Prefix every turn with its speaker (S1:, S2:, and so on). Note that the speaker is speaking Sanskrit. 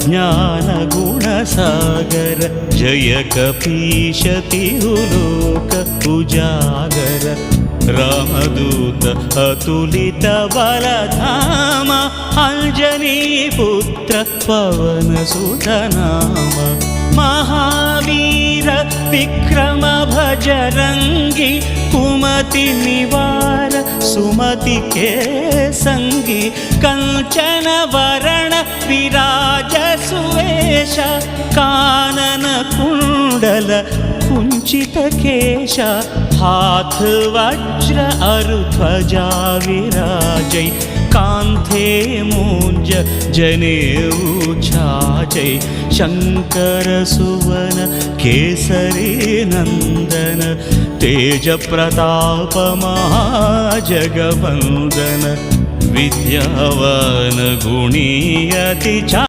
S1: ज्ञानगुणसागर जय कपीश तिरुलोक उजागर रामदूत अतुलित बलधाम अंजनीपुत्र पवनसुत नाम महावीर विक्रम भजरंगी कुमति निवार सुमति के संगी कंचन वरण विराज सुवेश कानन कुंडल कुंचित केश हाथ वज्र अरु ध्वजा विराजै कांथे मूंज जनेऊ छाजै शंकर सुवन केसरी नंदन तेज प्रताप महाजगवंदन विद्यावान गुणी अति चा